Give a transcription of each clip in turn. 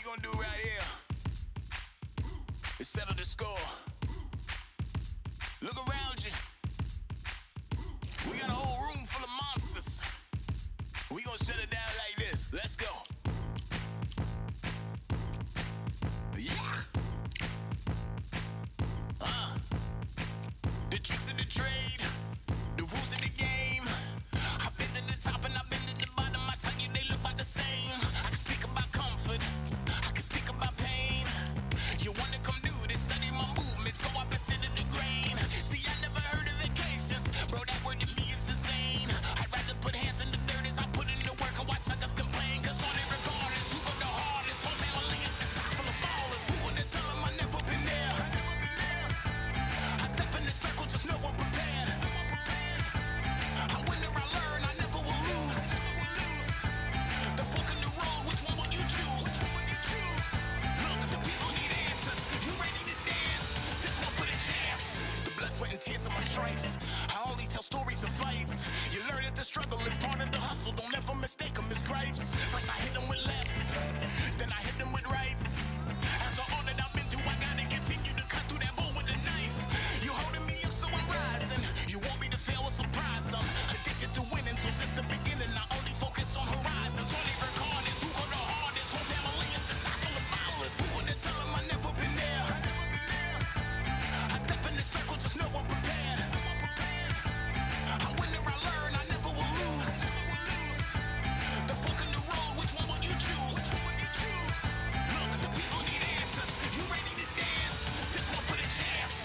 gonna do right here is settle the score. Look around you. We got a whole room full of monsters. We gonna shut it down like this. Let's go. Yeah. The tricks of the trade, the rules of the game. I've been to the top and I've been to the bottom. I tell you, they look about the same. I can speak about comfort, I can speak about pain. You wanna come do this, study my movements, go up and sit in the grain. See, I never heard of vacations, bro, that word to me is insane. I'd rather put hands in the dirt as I put in the work and watch suckers complain. Cause on it regardless, who go the hardest? Whole family is just chock full of ballers. Who wanna tell them I never been there? I step in the circle, just know I'm prepared. I win or I learn, I never will lose. The fork in the road, which one will you choose? Look, the people need answers. You ready to dance? This one for the champs. The blood, sweat, and tears of my stripes. I only tell stories of fights. You learn that the struggle is part of the hustle. Don't ever mistake them as gripes. First I hit them with lefts, then I hit them with rights. After all that I've been through, I gotta continue to cut through that bull with a knife. You holding me up, so I'm rising. You want me to fail or surprised? I'm addicted to winning, so since the beginning I only focus on horizons. On every recordings, who go the hardest? Whole family is a chock full of ballers. Who wanna tell them I never been there? I step in the circle, just know I'm prepared. I win or I learn, I never will lose. The fork in the road, which one will you choose? Look, the people need answers. You ready to dance? This one for the champs.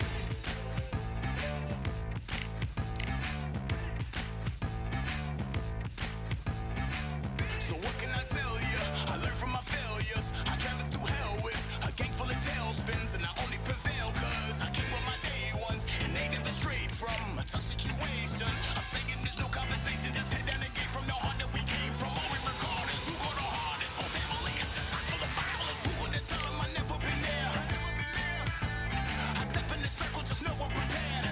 So what can I tell you? I learned from my failures. I traveled through hell with a gang full of tailspins, and I only prevail cause I came with my day ones, and they never strayed from tough situations. I'm saying there's no conversation, just head down and get from the heart that we came from. All we recorders, who go the hardest? Whole family is just chock full of ballers. Who wanna tell them I never been there? I step in the circle, just know I'm prepared.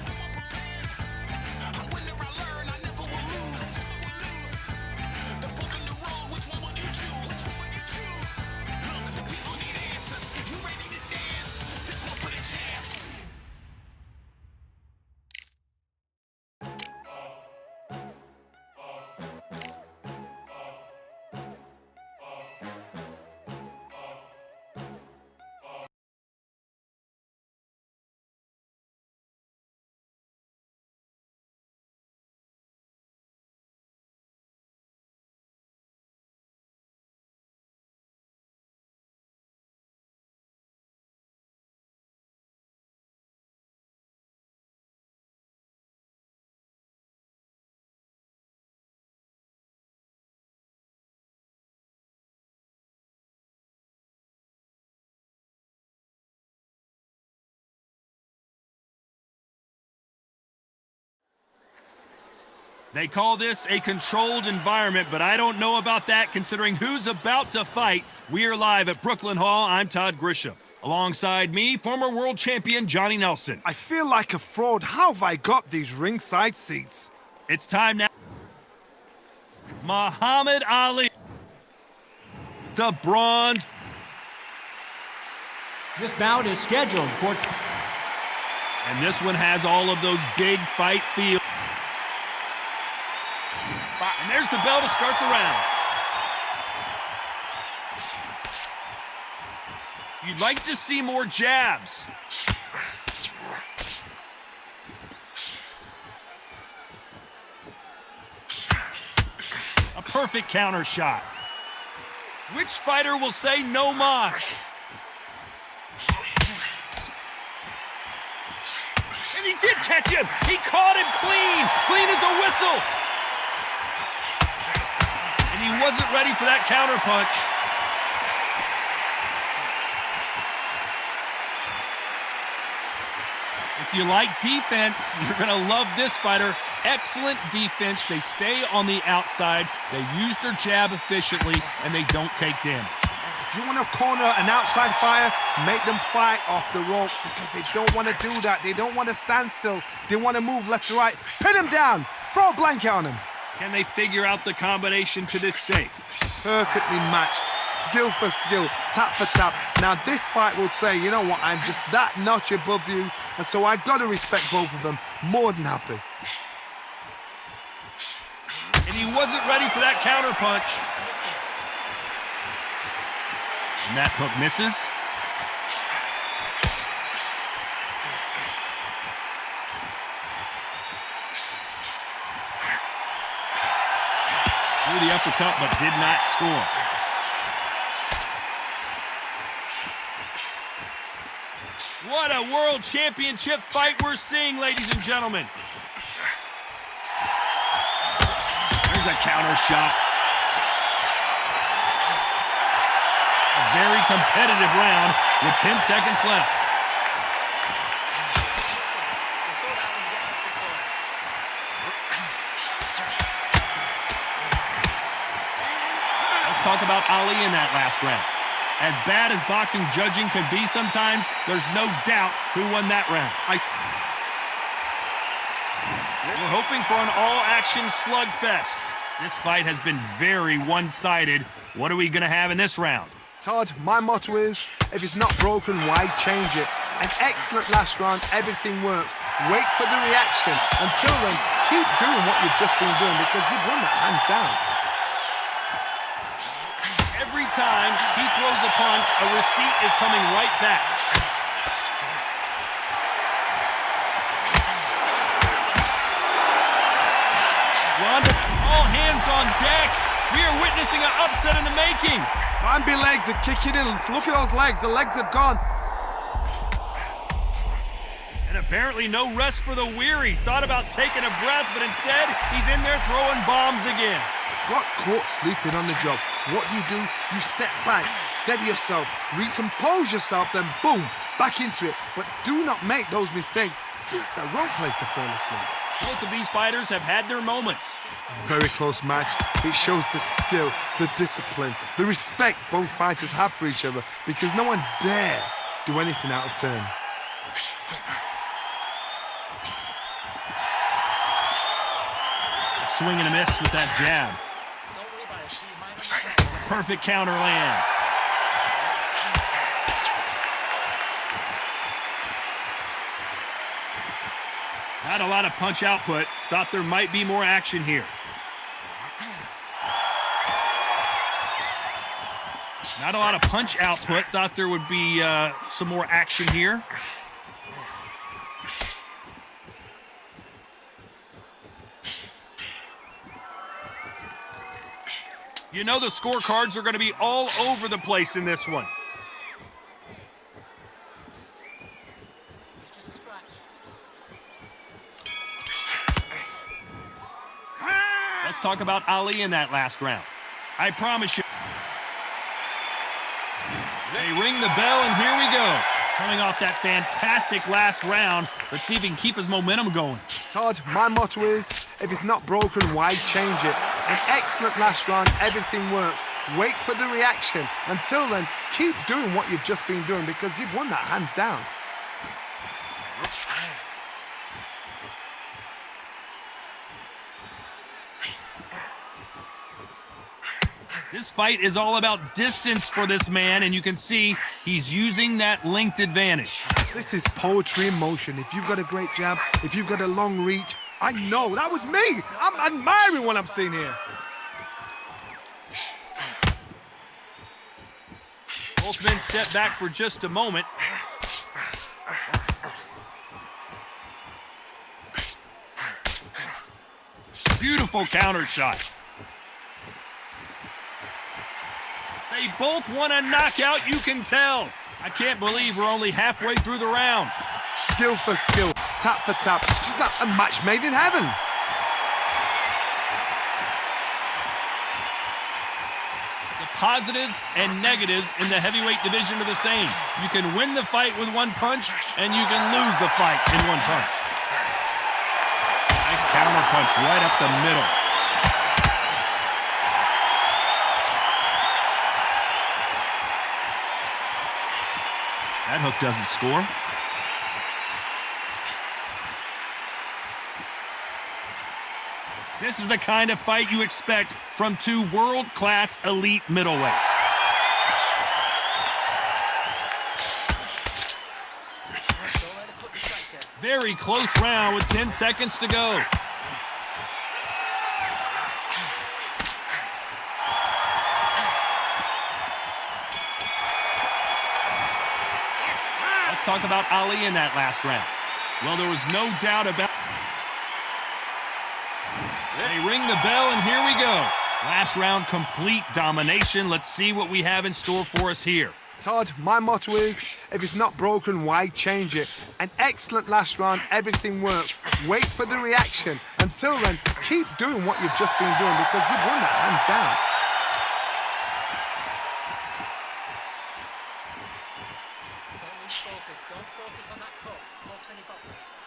I win or I learn, I never will lose. The fork in the road, which one will you choose? Look, the people need answers. You ready to dance? This one for the champs. They call this a controlled environment, but I don't know about that considering who's about to fight. We are live at Brooklyn Hall. I'm Todd Grisham. Alongside me, former world champion Johnny Nelson. I feel like a fraud. How have I got these ringside seats? It's time now. Muhammad Ali. The bronze. This bout is scheduled for... And this one has all of those big fight feels. And there's the bell to start the round. You'd like to see more jabs. A perfect counter shot. Which fighter will say no mas? And he did catch him. He caught him clean as a whistle. And he wasn't ready for that counter punch. If you like defense, you're going to love this fighter. Excellent defense. They stay on the outside. They use their jab efficiently, and they don't take damage. If you want to corner an outside fighter, make them fight off the rope because they don't want to do that. They don't want to stand still. They want to move left to right. Pin him down. Throw a blanket on him. Can they figure out the combination to this safe? Perfectly matched. skill for skill, tap for tap. Now this fight will say, you know what, I'm just that notch above you, and so I've got to respect both of them. More than happy. And he wasn't ready for that counter punch. And that hook misses. Threw the uppercut, but did not score. What a world championship fight we're seeing, ladies and gentlemen. There's a counter shot. A very competitive round with 10 seconds left. Let's talk about Ali in that last round. As bad as boxing judging can be sometimes, there's no doubt who won that round. We're hoping for an all-action slugfest. This fight has been very one-sided. What are we going to have in this round? Todd, my motto is, if it's not broken, why change it? An excellent last round, everything works. Wait for the reaction. Until then, keep doing what you've just been doing because you've won that hands down. Every time he throws a punch, a receipt is coming right back. Ronda, all hands on deck. We are witnessing an upset in the making. Bambi legs are kicking in. Look at those legs. The legs have gone. And apparently no rest for the weary. Thought about taking a breath, but instead, he's in there throwing bombs again. Got caught sleeping on the job. What do? You step back, steady yourself, recompose yourself, then boom, back into it. But do not make those mistakes. This is the wrong place to fall asleep. Both of these fighters have had their moments. Very close match. It shows the skill, the discipline, the respect both fighters have for each other because no one dare do anything out of turn. A swing and a miss with that jab. Perfect counter lands. Not a lot of punch output. Thought there might be more action here. Not a lot of punch output. Thought there would be some more action here. You know the scorecards are going to be all over the place in this one. Let's talk about Ali in that last round. I promise you. They ring the bell, and here we go. Coming off that fantastic last round, let's see if he can keep his momentum going. Todd, my motto is, if it's not broken, why change it? An excellent last round, everything works. Wait for the reaction. Until then, keep doing what you've just been doing because you've won that hands down. This fight is all about distance for this man, and you can see he's using that length advantage. This is poetry in motion. If you've got a great jab, if you've got a long reach, I know, that was me. I'm admiring what I'm seeing here. Both men step back for just a moment. Beautiful counter shot. They both want a knockout, you can tell. I can't believe we're only halfway through the round. Skill for skill, tap for tap. Just like a match made in heaven. The positives and negatives in the heavyweight division are the same. You can win the fight with one punch, and you can lose the fight in one punch. Nice counter punch right up the middle. That hook doesn't score. This is the kind of fight you expect from two world-class elite middleweights. Very close round with 10 seconds to go. Let's talk about Ali in that last round. Well, there was no doubt about. They ring the bell, and here we go. Last round, complete domination. Let's see what we have in store for us here. Todd, my motto is, if it's not broken, why change it? An excellent last round, everything works. Wait for the reaction. Until then, keep doing what you've just been doing because you've won that hands down.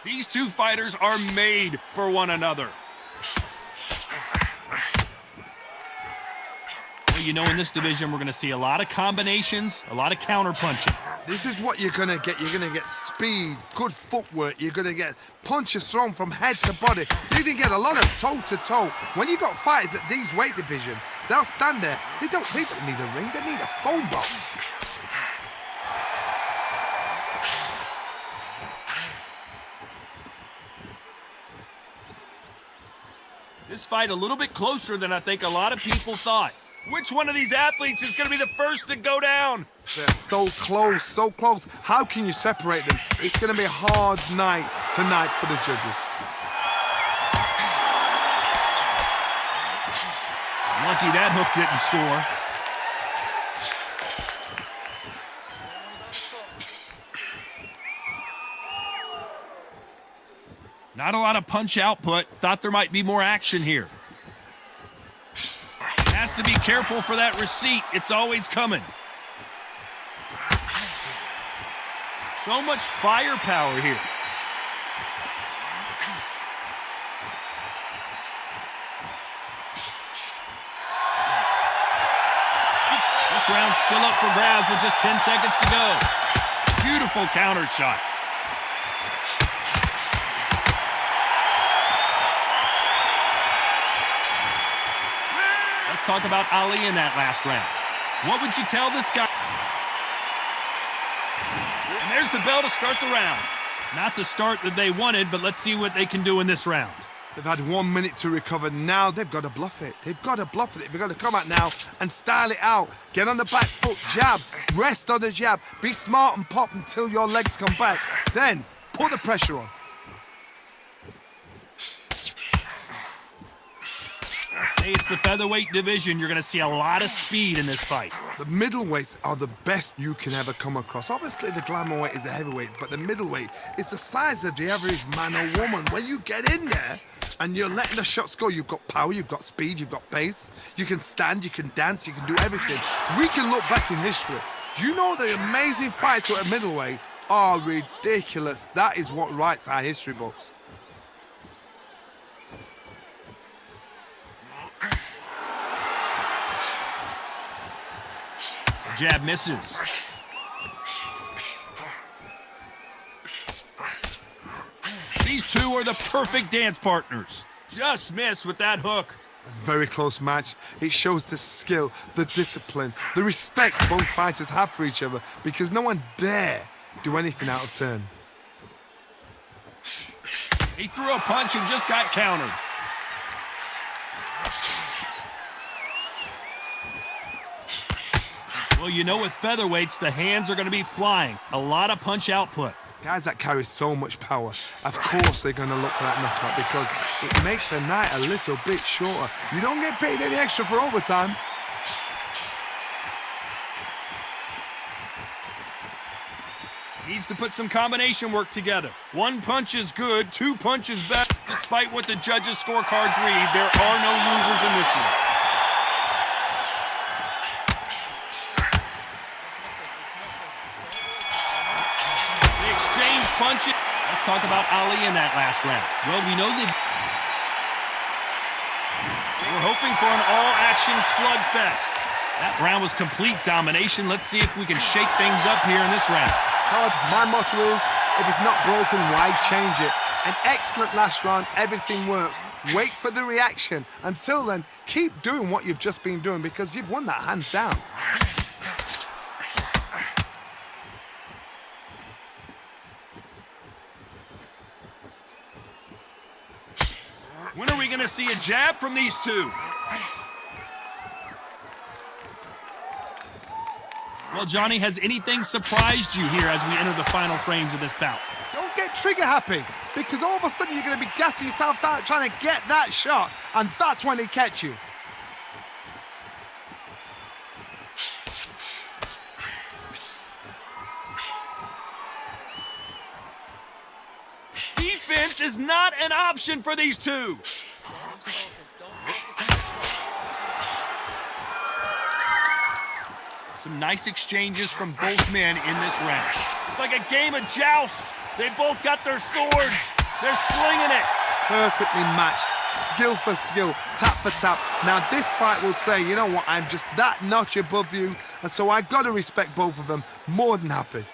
These two fighters are made for one another. Well, you know, in this division, we're going to see a lot of combinations, a lot of counter-punching. This is what you're going to get. You're going to get speed, good footwork. You're going to get punches thrown from head to body. You're going to get a lot of toe-to-toe. When you got fighters at these weight division, they'll stand there. They don't need a ring. They need a phone box. This fight a little bit closer than I think a lot of people thought. Which one of these athletes is going to be the first to go down? They're so close, so close. How can you separate them? It's going to be a hard night tonight for the judges. Lucky that hook didn't score. Not a lot of punch output. Thought there might be more action here. Has to be careful for that receipt. It's always coming. So much firepower here. This round's still up for grabs with just 10 seconds to go. Beautiful counter shot. Let's talk about Ali in that last round. What would you tell this guy? And there's the bell to start the round. Not the start that they wanted, but let's see what they can do in this round. They've had 1 minute to recover. Now they've got to bluff it. They've got to bluff it. They've got to come out now and style it out. Get on the back foot, jab, rest on the jab. Be smart and pop until your legs come back. Then put the pressure on. Hey, it's the featherweight division. You're going to see a lot of speed in this fight. The middleweights are the best you can ever come across. Obviously, the glamour weight is the heavyweight, but the middleweight is the size of the average man or woman. When you get in there and you're letting the shots go, you've got power, you've got speed, you've got pace. You can stand, you can dance, you can do everything. We can look back in history. You know the amazing fights at a middleweight are ridiculous. That is what writes our history books. Jab misses. These two are the perfect dance partners. Just miss with that hook. A very close match. It shows the skill, the discipline, the respect both fighters have for each other because no one dare do anything out of turn. He threw a punch and just got countered. Well, you know, with featherweights, the hands are going to be flying. A lot of punch output. Guys that carry so much power, of course they're going to look for that knockout because it makes the night a little bit shorter. You don't get paid any extra for overtime. Needs to put some combination work together. One punch is good, two punches bad. Despite what the judges' scorecards read, there are no losers in this one. They exchange punches. Let's talk about Ali in that last round. Well, we know that we're hoping for an all-action slugfest. That round was complete domination. Let's see if we can shake things up here in this round. Todd, my motto is, if it's not broken, why change it? An excellent last round, everything works. Wait for the reaction. Until then, keep doing what you've just been doing because you've won that hands down. When are we going to see a jab from these two? Well, Johnny, has anything surprised you here as we enter the final frames of this bout? Don't get trigger happy, because all of a sudden you're going to be gassing yourself out trying to get that shot, and that's when they catch you. Defense is not an option for these two. Some nice exchanges from both men in this round. It's like a game of joust. They both got their swords. They're slinging it. Perfectly matched, skill for skill, tap for tap. Now this fight will say, you know what, I'm just that notch above you, and so I've got to respect both of them. More than happy.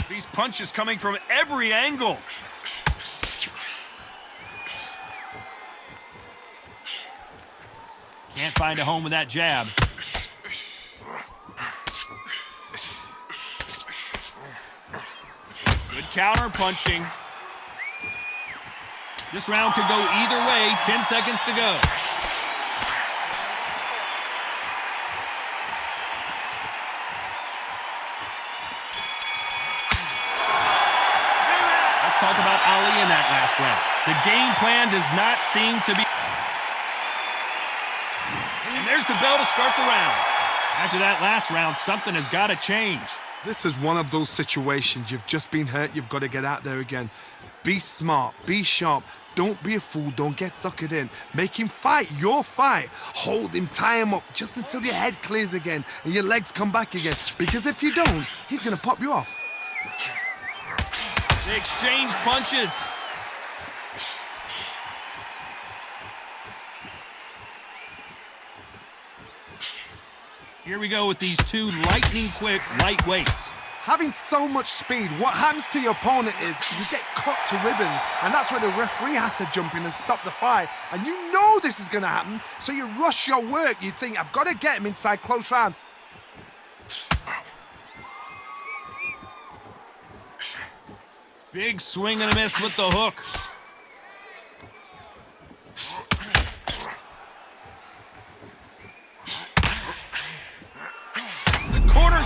These punches coming from every angle. Can't find a home with that jab. Good counter punching. This round could go either way. 10 seconds to go. Let's talk about Ali in that last round. The game plan does not seem to be... And there's the bell to start the round. After that last round, something has got to change. This is one of those situations. You've just been hurt. You've got to get out there again. Be smart. Be sharp. Don't be a fool. Don't get suckered in. Make him fight your fight. Hold him. Tie him up just until your head clears again and your legs come back again. Because if you don't, he's going to pop you off. They exchange punches. Here we go with these two lightning-quick lightweights. Having so much speed, what happens to your opponent is you get cut to ribbons, and that's where the referee has to jump in and stop the fight. And you know this is going to happen, so you rush your work. You think, I've got to get him inside close rounds. Big swing and a miss with the hook.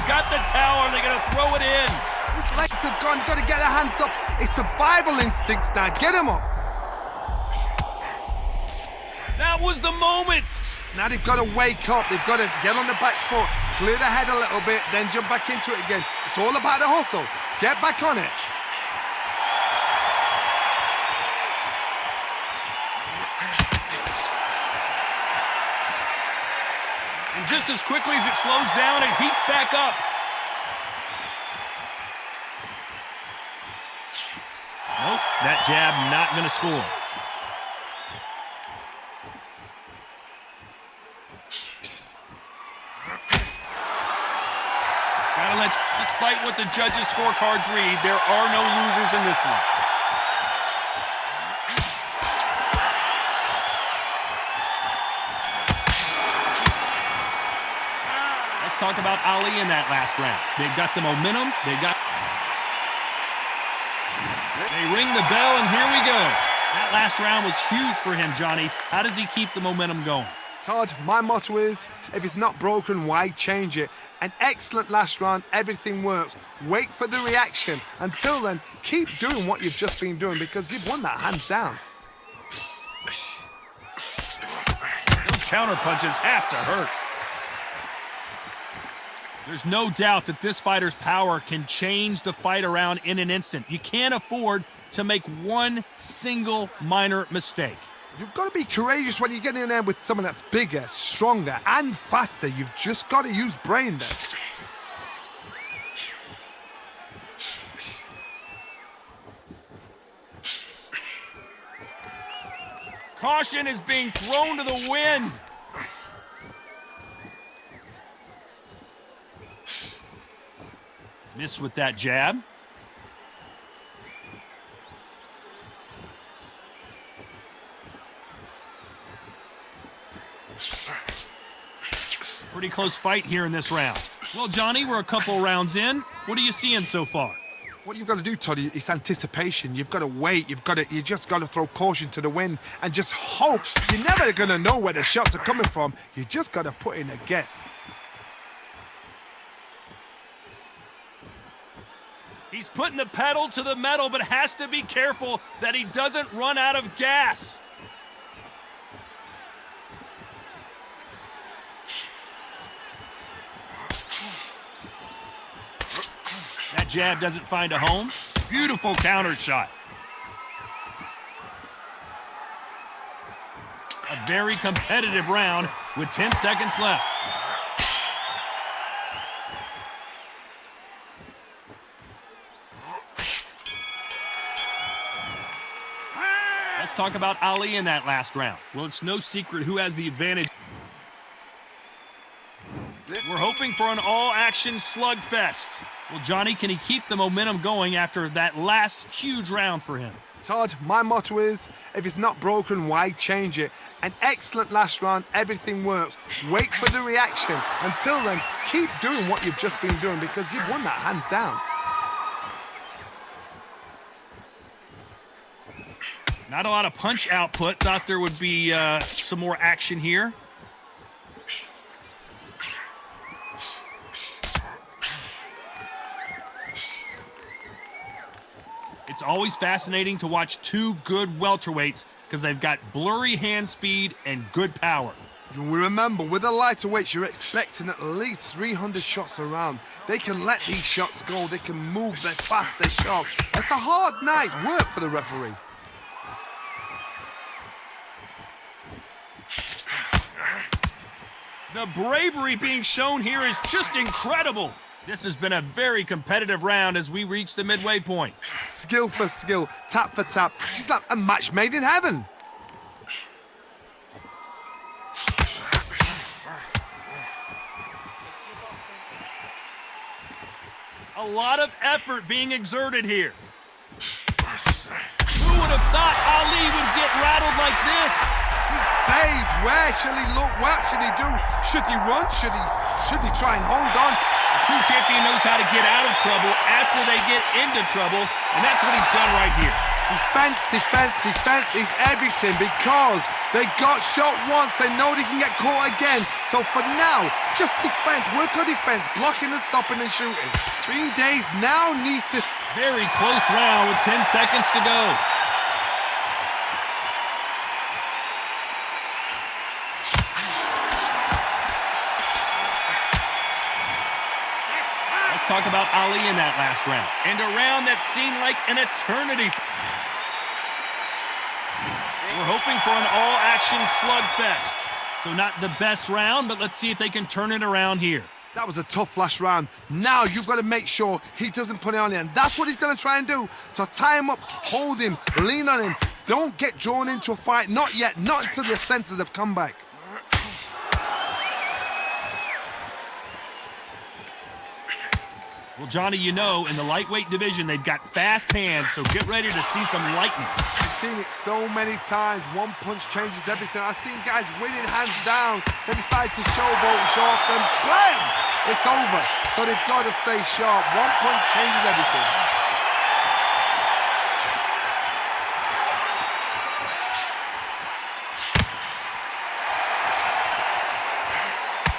Got the towel. Are they going to throw it in? His legs have gone. He's got to get their hands up. It's survival instincts now. Get him up. That was the moment. Now they've got to wake up. They've got to get on the back foot, clear the head a little bit, then jump back into it again. It's all about the hustle. Get back on it. And just as quickly as it slows down, it heats back up. Nope, that jab not going to score. Gotta let, despite what the judges' scorecards read, there are no losers in this one. Talk about Ali in that last round. They've got the momentum. They ring the bell, and here we go. That last round was huge for him, Johnny. How does he keep the momentum going? Todd, my motto is, if it's not broken, why change it? An excellent last round, everything works. Wait for the reaction. Until then, keep doing what you've just been doing because you've won that hands down. Those counter punches have to hurt. There's no doubt that this fighter's power can change the fight around in an instant. You can't afford to make one single minor mistake. You've got to be courageous when you get in there with someone that's bigger, stronger, and faster. You've just got to use brain there. Caution is being thrown to the wind. Miss with that jab. Pretty close fight here in this round. Well, Johnny, we're a couple rounds in. What are you seeing so far? What you've got to do, Toddy, is anticipation. You've got to wait. You just got to throw caution to the wind and just hope. You're never going to know where the shots are coming from. You just got to put in a guess. He's putting the pedal to the metal, but has to be careful that he doesn't run out of gas. That jab doesn't find a home. Beautiful counter shot. A very competitive round with 10 seconds left. Let's talk about Ali in that last round. Well, it's no secret who has the advantage. We're hoping for an all-action slugfest. Well, Johnny, can he keep the momentum going after that last huge round for him? Todd, my motto is, if it's not broken, why change it? An excellent last round, everything works. Wait for the reaction. Until then, keep doing what you've just been doing because you've won that hands down. Not a lot of punch output. Thought there would be some more action here. It's always fascinating to watch two good welterweights because they've got blurry hand speed and good power. You remember, with the lighter weights, you're expecting at least 300 shots around. They can let these shots go. They can move. They're fast. They're sharp. It's a hard night's work for the referee. The bravery being shown here is just incredible. This has been a very competitive round as we reach the midway point. Skill for skill, tap for tap. She's like a match made in heaven. A lot of effort being exerted here. Who would have thought Ali would get rattled like this? Days, where should he look? What should he do? Should he run? Should he try and hold on? A true champion knows how to get out of trouble after they get into trouble, and that's what he's done right here. Defense, defense, defense is everything because they got shot once. They know they can get caught again. So for now, just defense, work on defense, blocking and stopping and shooting. Spring Days now needs this. Very close round with 10 seconds to go. Let's talk about Ali in that last round. And a round that seemed like an eternity. We're hoping for an all-action slugfest. So not the best round, but let's see if they can turn it around here. That was a tough last round. Now you've got to make sure he doesn't put it on you, and that's what he's going to try and do. So tie him up, hold him, lean on him. Don't get drawn into a fight. Not yet. Not until your senses have come back. Well, Johnny, you know, in the lightweight division, they've got fast hands, so get ready to see some lightning. I've seen it so many times. One punch changes everything. I've seen guys winning hands down. They decide to showboat, show off them. Bang! It's over. So they've got to stay sharp. One punch changes everything.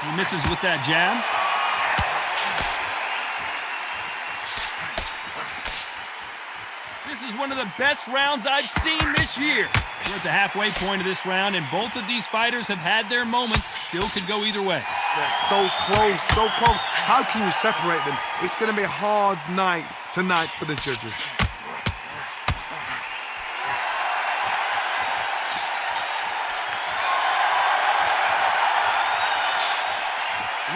He misses with that jab. This is one of the best rounds I've seen this year. We're at the halfway point of this round, and both of these fighters have had their moments. Still could go either way. They're so close, so close. How can you separate them? It's going to be a hard night tonight for the judges.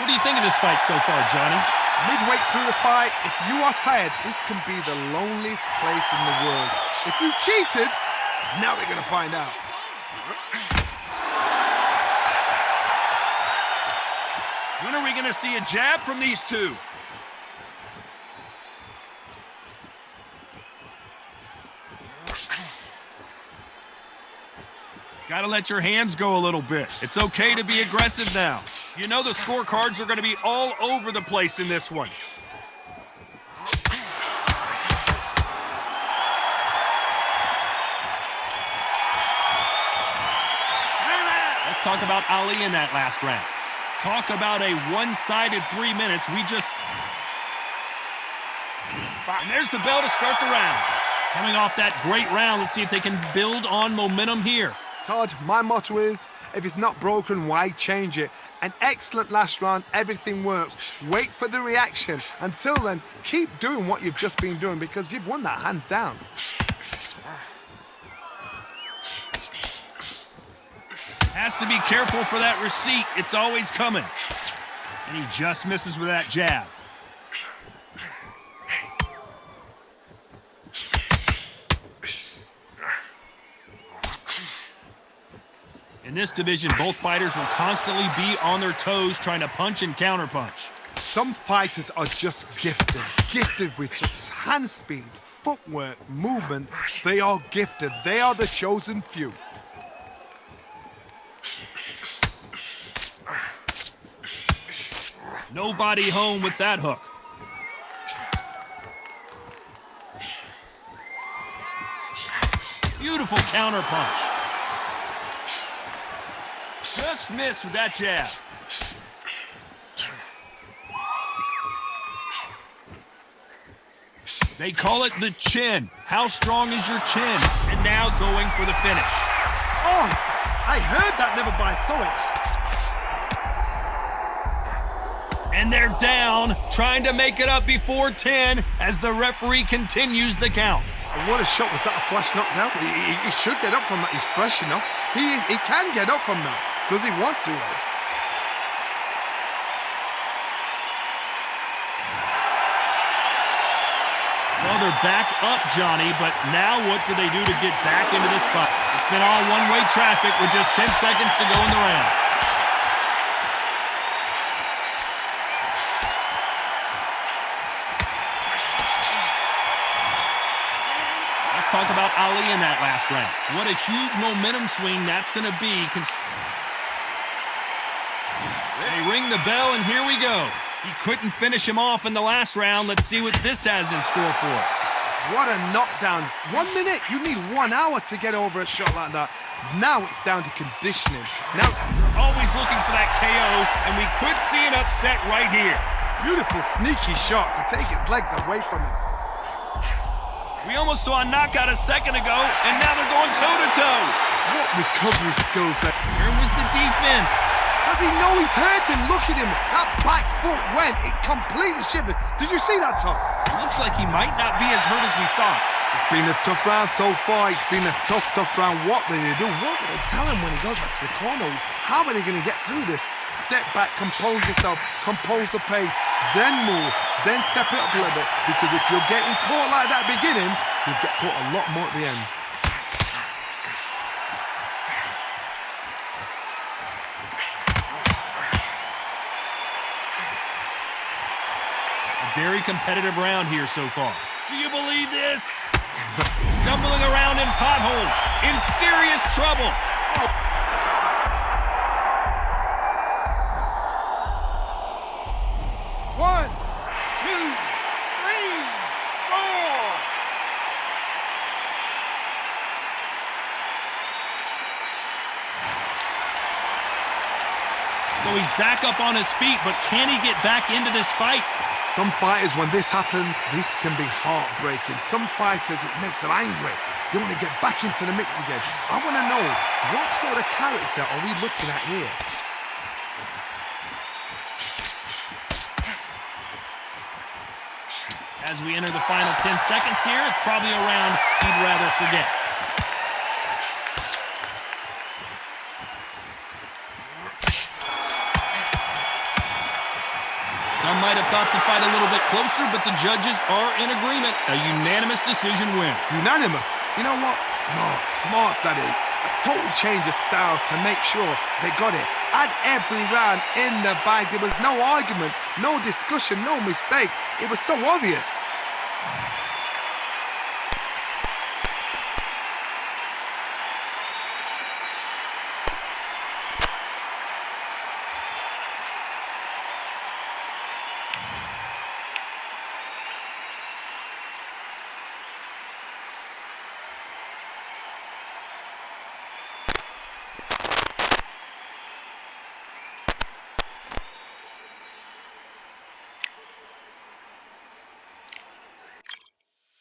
What do you think of this fight so far, Johnny? Midway through the fight, if you are tired, this can be the loneliest place in the world. If you cheated, now we're going to find out. When are we going to see a jab from these two? Gotta let your hands go a little bit. It's okay to be aggressive now. You know the scorecards are gonna be all over the place in this one. Let's talk about Ali in that last round. Talk about a one-sided 3 minutes. And there's the bell to start the round. Coming off that great round, let's see if they can build on momentum here. Todd, my motto is, if it's not broken, why change it? An excellent last round, everything works. Wait for the reaction. Until then, keep doing what you've just been doing because you've won that hands down. Has to be careful for that receipt. It's always coming. And he just misses with that jab. In this division, both fighters will constantly be on their toes trying to punch and counterpunch. Some fighters are just gifted with such hand speed, footwork, movement. They are gifted. They are the chosen few. Nobody home with that hook. Beautiful counterpunch. Just missed with that jab. They call it the chin. How strong is your chin? And now going for the finish. Oh, I heard that, never by saw it. And they're down, trying to make it up before 10 as the referee continues the count. What a shot. Was that a flash knockdown? He should get up from that. He's fresh enough. He can get up from that. Does he want to, though? Well, they're back up, Johnny, but now what do they do to get back into this fight? It's been all one-way traffic with just 10 seconds to go in the round. Let's talk about Ali in that last round. What a huge momentum swing that's going to be. They ring the bell, and here we go. He couldn't finish him off in the last round. Let's see what this has in store for us. What a knockdown. 1 minute. You need 1 hour to get over a shot like that. Now it's down to conditioning. Now, You're always looking for that KO, and we could see an upset right here. beautiful, sneaky shot to take his legs away from him. We almost saw a knockout a second ago, and now they're going toe-to-toe. What recovery skills there. Where was the defense? Does he know he's hurt him? Look at him. That back foot went. It completely shivered. Did you see that, Tom? It looks like he might not be as hurt as we thought. It's been a tough round so far. It's been a tough round. What did they do? What did they tell him when he goes back to the corner? How are they going to get through this? Step back, compose yourself, compose the pace, then move, then step it up a little bit. Because if you're getting caught like that at the beginning, you'll get caught a lot more at the end. A very competitive round here so far. Do you believe this? Stumbling around in potholes, in serious trouble. One, two, three, four. So he's back up on his feet, but can he get back into this fight? Some fighters, when this happens, this can be heartbreaking. Some fighters, it makes them angry. They want to get back into the mix again. I want to know, what sort of character are we looking at here? As we enter the final 10 seconds here, it's probably a round he'd rather forget. Some might have thought the fight a little bit closer, but the judges are in agreement. A unanimous decision win. Unanimous. You know what? Smart that is. A total change of styles to make sure they got it. At every round in the bag, there was no argument, no discussion, no mistake. It was so obvious.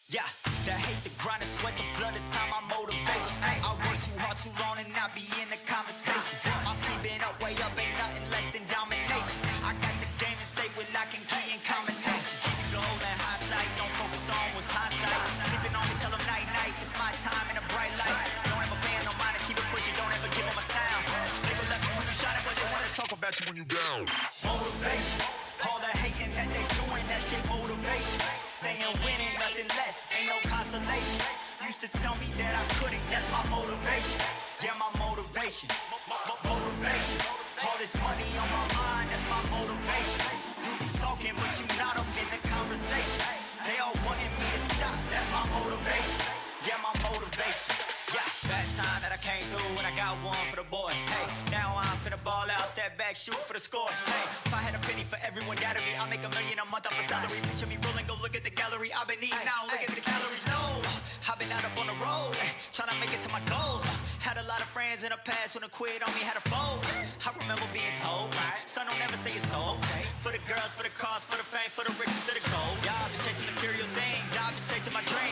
Yeah, the hate, the grind, the sweat, the blood, the time, my motivation. Ay, I work too hard, too long, and not be in the conversation. My team been up, way up, ain't nothing less than domination. I got the game and safe with lock and key and combination. Keep it gold and high sight, don't focus on what's hindsight. Sleeping on me, tell them night, night, it's my time in a bright light. Don't ever band, no mind, and keep it pushing, don't ever give them a sound. They gon' left you when you shining, but they wanna talk about you when you down. Motivation, all the hating that they doing, that shit motivation. Staying winning, nothing less, ain't no consolation. Used to tell me that I couldn't, that's my motivation. Yeah, my motivation, motivation. All this money on my mind, that's my motivation. You be talking, but you not up in the conversation. They all wanting me to stop, that's my motivation. Yeah, my motivation. Yeah, bad time that I came through and I got one for the boy. Hey, now I'm finna ball out, step back, shoot for the score. Hey, if I had a penny for everyone doubted me, I'll make $1 million a month off a salary. Picture me rolling, go look at the gallery. I've been eating now, look at the calories. No, I've been out up on the road, trying to make it to my goals. Had a lot of friends in the past when they quit on me, had a fold. I remember being told, son, don't ever say it's sold. For the girls, for the cars, for the fame, for the riches, for the gold. Y'all been chasing material things, I've been chasing my dreams.